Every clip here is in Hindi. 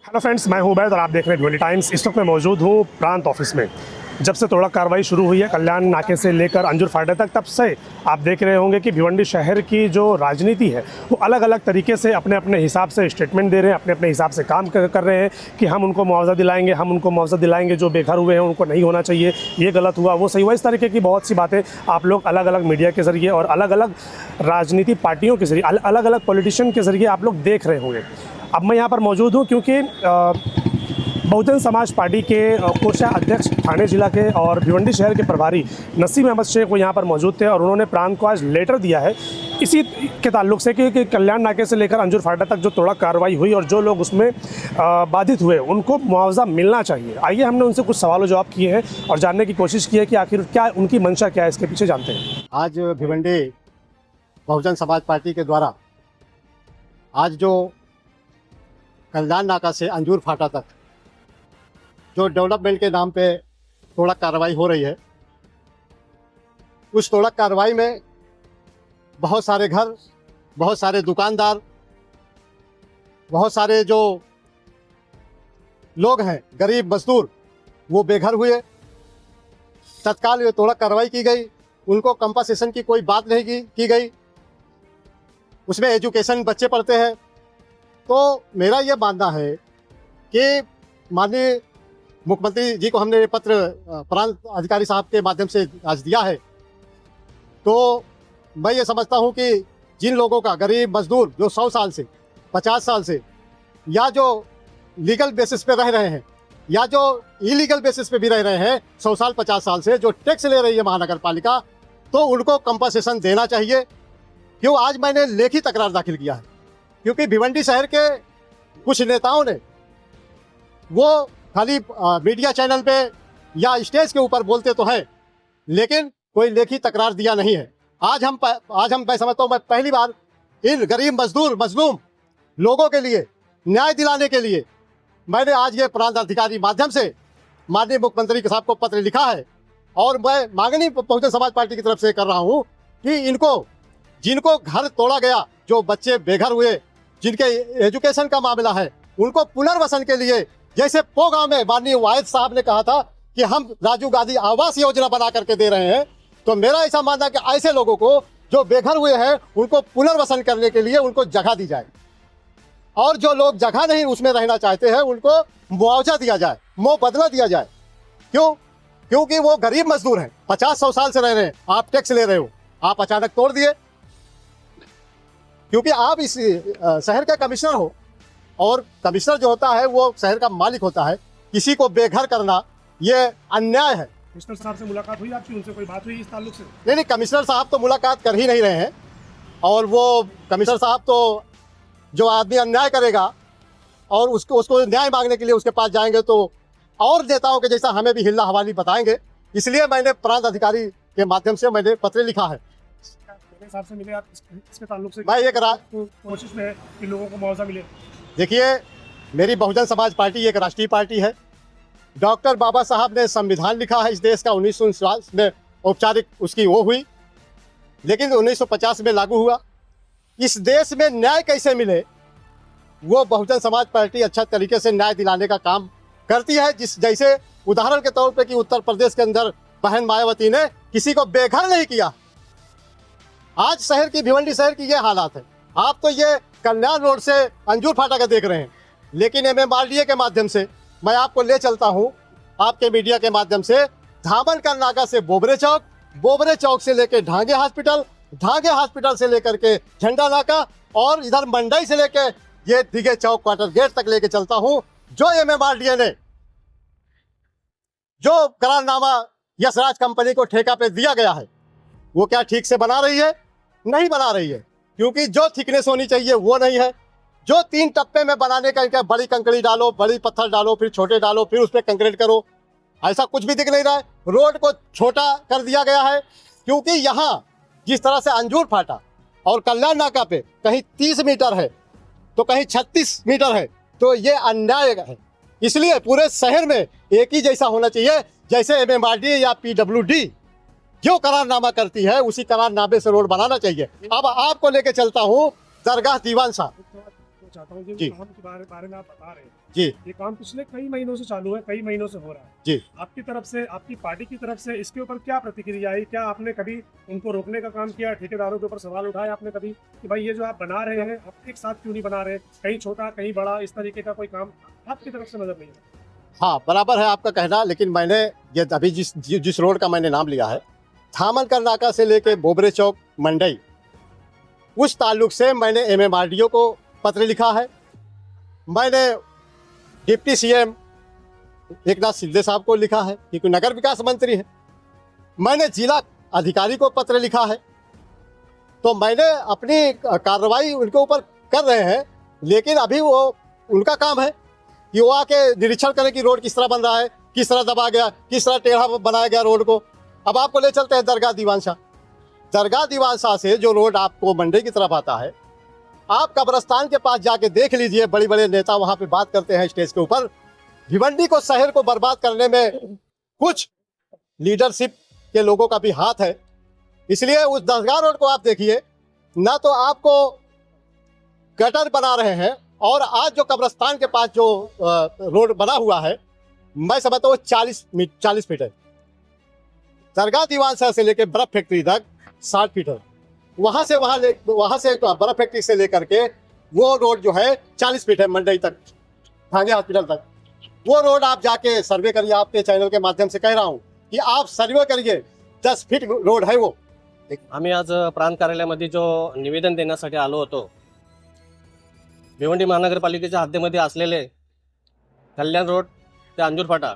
हेलो फ्रेंड्स, मैं हूं उबैद और आप देख रहे हैं भिवंडी टाइम्स। इस वक्त मैं मौजूद हूं प्रांत ऑफिस में। जब से तोड़क कार्रवाई शुरू हुई है कल्याण नाके से लेकर अंजुर फाटे तक, तब से आप देख रहे होंगे कि भिवंडी शहर की जो राजनीति है वो अलग अलग तरीके से अपने अपने हिसाब से स्टेटमेंट दे रहे हैं, अपने अपने हिसाब से काम कर रहे हैं कि हम उनको मुआवजा दिलाएंगे, हम उनको मुआवजा दिलाएंगे, जो बेघर हुए हैं उनको नहीं होना चाहिए, ये गलत हुआ, वो सही हुआ। इस तरीके की बहुत सी बातें आप लोग अलग अलग मीडिया के ज़रिए और अलग अलग राजनीति पार्टियों के ज़रिए, अलग अलग पॉलिटिशियन के ज़रिए आप लोग देख रहे होंगे। अब मैं यहाँ पर मौजूद हूँ क्योंकि बहुजन समाज पार्टी के कोषाध्यक्ष ठाणे जिला के और भिवंडी शहर के प्रभारी नसीम अहमद शेख वो यहाँ पर मौजूद थे और उन्होंने प्रांत को आज लेटर दिया है इसी के ताल्लुक से कि कल्याण नाके से लेकर अंजुर फाटा तक जो तोड़क कार्रवाई हुई और जो लोग उसमें बाधित हुए उनको मुआवजा मिलना चाहिए। आइए हमने उनसे कुछ सवाल जवाब किए हैं और जानने की कोशिश की है कि आखिर क्या उनकी मंशा क्या है, इसके पीछे जानते हैं। आज भिवंडी बहुजन समाज पार्टी के द्वारा आज जो कल्याण नाका से अंजुर फाटा तक जो डेवलपमेंट के नाम पे तोड़क कार्रवाई हो रही है, उस तोड़क कार्रवाई में बहुत सारे घर, बहुत सारे दुकानदार, बहुत सारे जो लोग हैं गरीब मजदूर वो बेघर हुए। तत्काल ये तोड़क कार्रवाई की गई, उनको कंपनसेशन की कोई बात नहीं की गई। उसमें एजुकेशन बच्चे पढ़ते हैं। तो मेरा ये मानना है कि माननीय मुख्यमंत्री जी को हमने ये पत्र प्रांत अधिकारी साहब के माध्यम से आज दिया है। तो मैं ये समझता हूँ कि जिन लोगों का गरीब मजदूर जो 100 साल से 50 साल से या जो लीगल बेसिस पे रह रहे हैं या जो इलीगल बेसिस पे भी रह रहे हैं 100 साल 50 साल से, जो टैक्स ले रही है महानगर पालिका, तो उनको कंपनसेशन देना चाहिए। क्यों आज मैंने लेखी तकरार दाखिल किया है क्योंकि भिवंडी शहर के कुछ नेताओं ने वो खाली मीडिया चैनल पे या स्टेज के ऊपर बोलते तो हैं लेकिन कोई लेखी तकरार दिया नहीं है। आज हम मैं समझता हूँ मैं पहली बार इन गरीब मजदूर मजलूम लोगों के लिए न्याय दिलाने के लिए मैंने आज ये प्रांत अधिकारी माध्यम से माननीय मुख्यमंत्री साहब को पत्र लिखा है और मैं मांगनी बहुजन समाज पार्टी की तरफ से कर रहा हूँ कि इनको जिनको घर तोड़ा गया, जो बच्चे बेघर हुए, जिनके एजुकेशन का मामला है, उनको पुनर्वसन के लिए जैसे पो गांव में माननीय वाहिद साहब ने कहा था कि हम राजीव गांधी आवास योजना बना करके दे रहे हैं, तो मेरा ऐसा मानना है कि ऐसे लोगों को जो बेघर हुए हैं उनको पुनर्वसन करने के लिए उनको जगह दी जाए और जो लोग जगह नहीं उसमें रहना चाहते हैं उनको मुआवजा दिया जाए, मुआवजा दिया जाए। क्यों? क्योंकि वो गरीब मजदूर हैं, 50-100 साल से रह रहे हैं, आप टैक्स ले रहे हो, आप अचानक तोड़ दिए। क्योंकि आप इस शहर के कमिश्नर हो और कमिश्नर जो होता है वो शहर का मालिक होता है। किसी को बेघर करना ये अन्याय है। कमिश्नर साहब से मुलाकात हुई आपकी, उनसे कोई बात हुई इस ताल्लुक से? नहीं, कमिश्नर साहब तो मुलाकात कर ही नहीं रहे हैं और वो कमिश्नर साहब तो जो आदमी अन्याय करेगा और उसको न्याय मांगने के लिए उसके पास जाएंगे तो और नेताओं के जैसा हमें भी हिल्ला हवाली बताएंगे। इसलिए मैंने प्रांत अधिकारी के माध्यम से मैंने पत्र लिखा है। साहब से मिले आप इसके ताल्लुक से? मैं एक कोशिश में है कि लोगों को मुआवजा मिले। देखिए, मेरी बहुजन समाज पार्टी एक राष्ट्रीय पार्टी है। डॉक्टर बाबा साहब ने संविधान लिखा है इस देश का, 1949 में औपचारिक उसकी वो हुई, लेकिन 1950 में लागू हुआ। इस देश में न्याय कैसे मिले वो बहुजन समाज पार्टी अच्छा तरीके से न्याय दिलाने का काम करती है। जैसे उदाहरण के तौर पे कि उत्तर प्रदेश के अंदर बहन मायावती ने किसी को बेघर नहीं किया। आज शहर की, भिवंडी शहर की ये हालात है। आप तो ये कल्याण रोड से अंजुर फाटा का देख रहे हैं, लेकिन MMRDA के माध्यम से मैं आपको ले चलता हूँ, आपके मीडिया के माध्यम से, धामन का नाका से बोबरे चौक से लेकर ढांगे हॉस्पिटल से लेकर के झंडा नाका और इधर मंडई से लेकर ये दिघे चौक क्वार्टर गेट तक लेके चलता हूँ। जो MMRDA ने जो करारनामा यशराज कंपनी को ठेका पे दिया गया है वो क्या ठीक से बना रही है? नहीं बना रही है, क्योंकि जो थिकनेस होनी चाहिए वो नहीं है। जो 3 टप्पे में बनाने का इनका, बड़ी कंकड़ी डालो, बड़ी पत्थर डालो, फिर छोटे डालो, फिर उस पर कंक्रीट करो, ऐसा कुछ भी दिख नहीं रहा है। रोड को छोटा कर दिया गया है क्योंकि यहाँ जिस तरह से अंजुर फाटा और कल्याण नाका पे कहीं 30 मीटर है तो कहीं 36 मीटर है, तो ये अन्याय है। इसलिए पूरे शहर में एक ही जैसा होना चाहिए। जैसे MMRDA या PWD जो करारनामा करती है उसी करारनामे से रोड बनाना चाहिए। अब आपको लेके चलता हूँ दरगाह दीवान शाह। चाहता हूँ कि जी। काम के बारे में आप बता रहे हैं, जी ये काम पिछले कई महीनों से चालू है, कई महीनों से हो रहा है। जी। आपकी तरफ से, आपकी पार्टी की तरफ से इसके ऊपर क्या प्रतिक्रिया आई? क्या आपने कभी उनको रोकने का काम किया? ठेकेदारों के ऊपर सवाल उठाया आपने कभी कि भाई ये जो आप बना रहे हैं, आप एक साथ क्यों नहीं बना रहे? कहीं छोटा, कहीं बड़ा, इस तरीके का कोई काम आपकी तरफ से नजर नहीं आता? हाँ, बराबर है आपका कहना, लेकिन मैंने ये अभी जिस रोड का मैंने नाम लिया है, थामनकर नाका से लेके बोबरे चौक मंडई, उस ताल्लुक से मैंने MMRDO को पत्र लिखा है। मैंने डिप्टी CM एकनाथ शिंदे साहब को लिखा है, क्योंकि नगर विकास मंत्री है। मैंने जिला अधिकारी को पत्र लिखा है। तो मैंने अपनी कार्रवाई उनके ऊपर कर रहे हैं, लेकिन अभी वो उनका काम है कि वो आके निरीक्षण करें कि रोड किस तरह बन रहा है, किस तरह दबा गया, किस तरह टेढ़ा बनाया गया रोड को। अब आपको ले चलते हैं दरगाह दीवान शाह। दरगाह दीवान शाह से जो रोड आपको मंडी की तरफ आता है, आप कब्रस्तान के पास जाके देख लीजिए, बड़े बड़े नेता वहां पे बात करते हैं स्टेज के ऊपर। भिवंडी को, शहर को बर्बाद करने में कुछ लीडरशिप के लोगों का भी हाथ है। इसलिए उस दरगाह रोड को आप देखिए, ना तो आपको गटर बना रहे हैं, और आज जो कब्रस्तान के पास जो रोड बना हुआ है, मैं समझता हूँ 40 फीट है। दरगाह दीवान शाह से लेकर बर्फ फैक्ट्री तक 60 फीट है। वहां से बर्फ फैक्ट्री से लेकर के वो रोड जो है 40 फीट है, मंडई तक, भांगे हॉस्पिटल तक। वो रोड आप जाके सर्वे करिए, आपके चैनल के माध्यम से कह रहा हूँ कि आप सर्वे करिए, 10 फीट रोड है वो। आम्ही आज प्रांत कार्यालयामध्ये जो निवेदन देण्यासाठी आलो होतो, भिवंडी महानगरपालिकेच्या हद्दीमध्ये असलेले कल्याण रोड ते अंजूर फाटा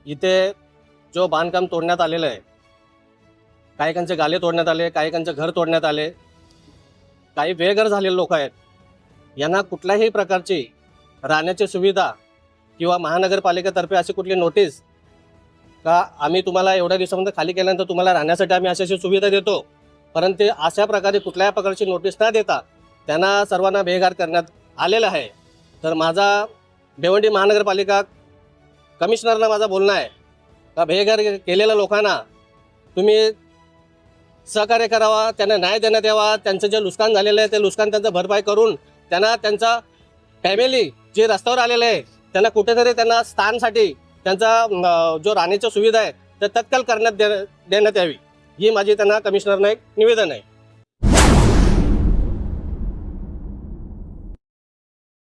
इथे जो बांधकाम तोडण्यात आलेलं आहे, काहीकांचे गाले तोडण्यात आले, काहीकांचे घर तोडण्यात आले, काही बेघर झालेले लोक आहेत, यांना कुठल्याही प्रकारची राहण्याची सुविधा किंवा महानगरपालिकेतर्फे अशी कुठली नोटीस का आम्ही तुम्हाला एवढ्या दिवसामध्ये खाली केल्यानंतर तुम्हाला राहण्यासाठी आम्ही अशी सुविधा देतो, परंतु अशा प्रकारे कुठल्याही प्रकारची नोटीस न देता त्यांना सर्वांना बेघर करण्यात आलेलं आहे। तर माझा भिवंडी महानगरपालिका कमिशनरला माझं बोलणं आहे का बेघर केलेल्या लोकांना तुम्ही सहकार्य करावा, त्यांना न्याय देण्यात यावा, त्यांचं जे नुकसान झालेलं आहे ते नुकसान त्यांचं भरपाई करून त्यांना त्यांचा फॅमिली जे रस्त्यावर आलेले आहे त्यांना कुठेतरी त्यांना स्थानसाठी त्यांचा जो राहण्याची सुविधा आहे ते तत्काळ करण्यात देण्यात यावी, ही माझी त्यांना कमिशनरला एक निवेदन आहे।